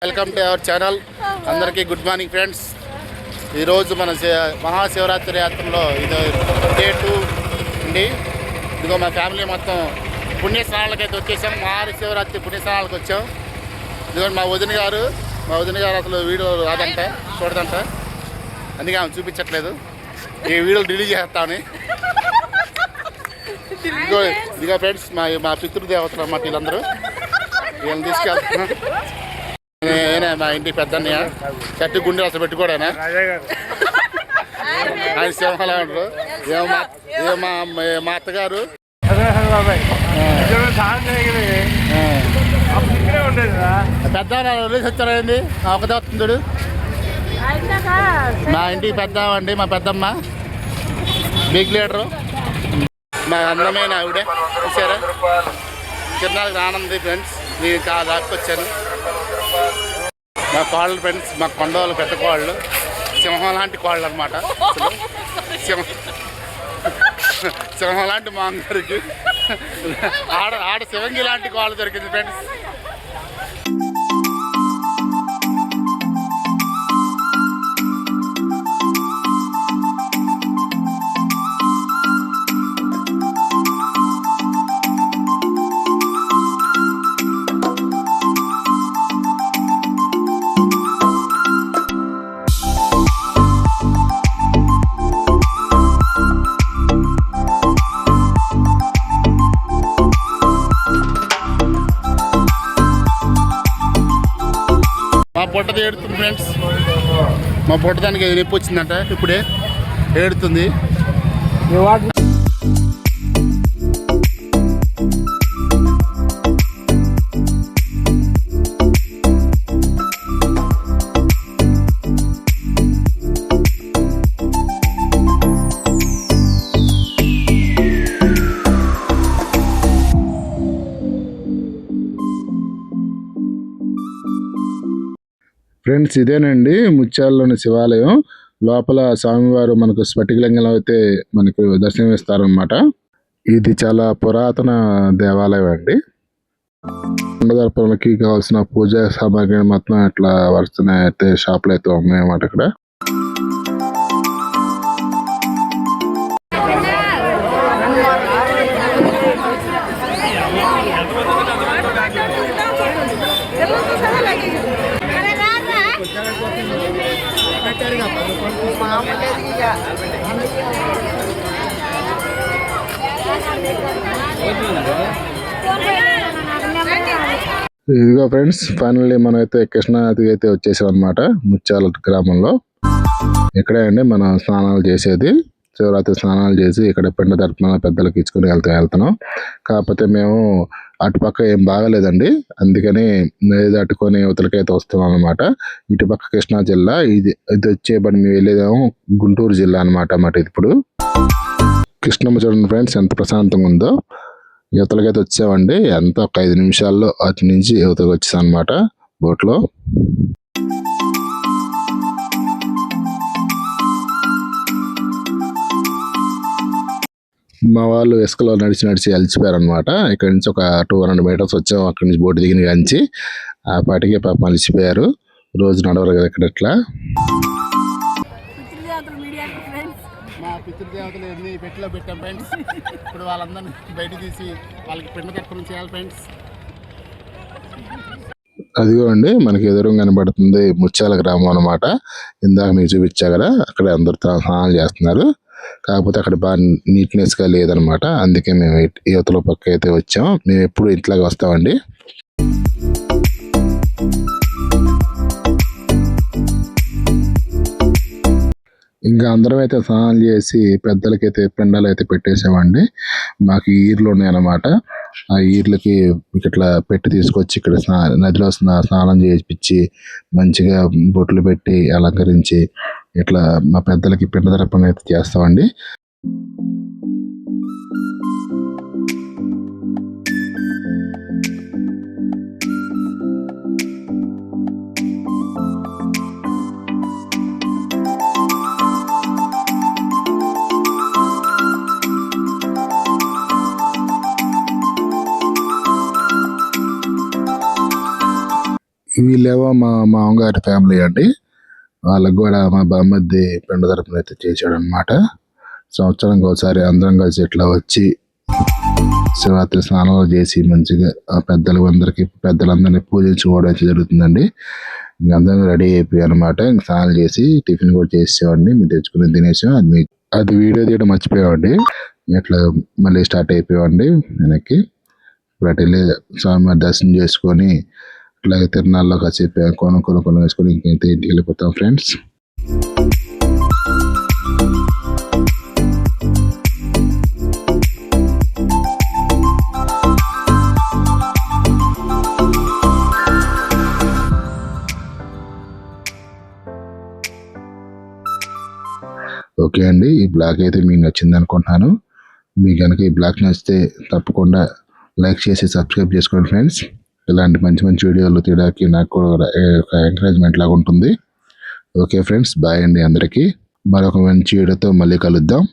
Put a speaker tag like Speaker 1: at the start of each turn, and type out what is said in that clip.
Speaker 1: Welcome to our channel. అందరికీ good morning friends. ఈరోజు మన మహాశివరాత్రి యాత్రలో ఇది డే 2 అండి. ఇదిగో మా ఫ్యామిలీ మొత్తం పుణ్యస్నానాలకు అయితే వచ్చేసాం. మహాశివరాత్రి పుణ్యస్నానాలకు వచ్చాం. ఇదిగో మా వదిన గారు అసలు వీడియో రాదంట, చూడదంట, అందుకే ఆమె చూపించట్లేదు. ఈ వీడియోలు డిలీట్ చేస్తామని. ఇదిగో ఫ్రెండ్స్ మా పితృదేవతలు అన్నమాట వీళ్ళందరూ. వీళ్ళని తీసుకెళ్తున్నాం. నేనే మా ఇంటి పెద్దన్నయ్య. చట్టి గుండె అసలు పెట్టుకోడానా ఆయన సింహలా ఉంటారు. మా అత్తగారు పెద్ద వదిలేసి వచ్చారండి. ఒకదే వస్తుందడు. మా ఇంటికి పెద్ద అండి మా పెద్దమ్మ, బిగ్ లీడరు, మా అందమైన ఆవిడే. చూసారా తిరునాళ్ళకి ఆనంది ఫ్రెండ్స్. నేను దాక్కొచ్చాను. మా కోళ్ళు ఫ్రెండ్స్, మా కొండవాళ్ళు పెద్ద కోళ్ళు, సింహం లాంటి కోళ్ళు అనమాట. సింహం లాంటి మా అందరికి ఆడ శివంగి లాంటి కోళ్ళు దొరికింది ఫ్రెండ్స్. మా పొట్టది ఏడుతుంది ఫ్రెండ్స్. మా పొట్టదానికి నొప్పి వచ్చిందంట, ఇప్పుడే ఏడుతుంది.
Speaker 2: ఫ్రెండ్స్ ఇదేనండి ముత్యాలలోని శివాలయం. లోపల స్వామివారు మనకు స్ఫటికలింగంలో అయితే మనకు దర్శనమిస్తారనమాట. ఇది చాలా పురాతన దేవాలయం అండి. దర్పణకి కావాల్సిన పూజా సామాగ్రి మొత్తం ఇట్లా వరుసన అయితే షాపులు అయితే ఉన్నాయన్నమాట ఇక్కడ. ఇదిగో ఫ్రెండ్స్, ఫైనల్లీ మనం అయితే కృష్ణానదికి అయితే వచ్చేసాం అనమాట. ముత్యాల గ్రామంలో ఇక్కడే అండి మనం స్నానాలు చేసేది. శివరాత్రి స్నానాలు చేసి ఇక్కడ పిండ తర్పణాలు పెద్దలకు ఇచ్చుకుని వెళ్తున్నాం. కాకపోతే మేము అటుపక్క ఏం బాగలేదండి, అందుకని నది దాటుకొని యువతలకైతే వస్తున్నాం అనమాట. ఇటుపక్క కృష్ణా జిల్లా, ఇది వచ్చేబడి మేము వెళ్ళేదేమో గుంటూరు జిల్లా అనమాట. ఇప్పుడు కృష్ణమ్మ చూడండి ఫ్రెండ్స్ ఎంత ప్రశాంతంగా ఉందో. యువతలకైతే వచ్చామండి. ఎంత ఒక 5 నిమిషాల్లో అటు నుంచి యువతకు వచ్చేసాం అనమాట బోట్లో. మా వాళ్ళు ఇసుకలో నడిచి అలిచిపోయారు అనమాట. ఇక్కడ నుంచి ఒక 200 మీటర్స్ వచ్చాము. అక్కడి నుంచి బోటు దిగిన కాంచి ఆ పాటికి పాపం అలిచిపోయారు. రోజు నడవరు కదా ఇక్కడ ఇట్లా.
Speaker 1: మా పితృదేవతలు ఎన్ని పెట్టిలో పెట్టాం ఫ్రెండ్స్. ఇప్పుడు వాళ్ళందరినీ బయట తీసి వాళ్ళకి పిండ తర్పణం చేయాలి ఫ్రెండ్స్.
Speaker 2: అదిగో అండి మనకి ఎదురుగా కనబడుతుంది ముత్యాల గ్రామం అనమాట. ఇందాక మీకు చూపించా కదా, అక్కడ అందరు స్నానాలు చేస్తున్నారు. కాకపోతే అక్కడ బాగా నీట్నెస్గా లేదనమాట. అందుకే మేము యువతల పక్క అయితే వచ్చాం. మేము ఎప్పుడు ఇంట్లోకి వస్తామండి. ఇంకా అందరం అయితే స్నానాలు చేసి పెద్దలకైతే పిండాలు అయితే పెట్టేసామండి. మాకు ఈర్లు ఉన్నాయన్నమాట. ఆ ఈర్లకి ఇట్లా పెట్టి తీసుకొచ్చి ఇక్కడ నదిలో స్నానం చేయించి మంచిగా బొట్లు పెట్టి అలంకరించి ఇట్లా మా పెద్దలకి పిండ తర్పణ అయితే చేస్తామండి. వీళ్ళేమో మా మామగారి ఫ్యామిలీ అండి. వాళ్ళకి కూడా మా బామ్మర్ది పిండ తరపున అయితే చేశాడు అనమాట. సంవత్సరానికి ఒకసారి అందరం కలిసి ఇట్లా వచ్చి శివరాత్రి స్నానాలు చేసి మంచిగా ఆ పెద్దలందరినీ పూజించుకోవడం అయితే జరుగుతుందండి. ఇంక అందరం రెడీ అయిపోయి అనమాట. ఇంక స్నానాలు చేసి టిఫిన్ కూడా చేసేవాడిని. మేము తెచ్చుకుని తినేసాం. అది వీడియో తీయడం మర్చిపోయామండి. ఇట్లా మళ్ళీ స్టార్ట్ అయిపోయామండి వెనక్కి. ఇప్పుడు అటు వెళ్ళి స్వామివారి దర్శనం చేసుకొని అట్లాగే తిరునాళ్ళలో కాసేపు కొనుక్కొని వేసుకొని ఇంకైతే ఇంటికి వెళ్ళిపోతాం ఫ్రెండ్స్. ఓకే అండి, ఈ బ్లాగ్ అయితే మీకు నచ్చింది అనుకుంటున్నాను. మీకు కనుక ఈ బ్లాగ్ నచ్చితే తప్పకుండా లైక్ చేసి సబ్స్క్రైబ్ చేసుకోండి ఫ్రెండ్స్. ఇలాంటి మంచి మంచి వీడియోలు తీయడానికి నాకు కూడా ఒక ఎంకరేజ్మెంట్ లాగా ఉంటుంది. ఓకే ఫ్రెండ్స్, బాయ్ అండి అందరికీ. మరొక మంచి వీడియోతో మళ్ళీ కలుద్దాం.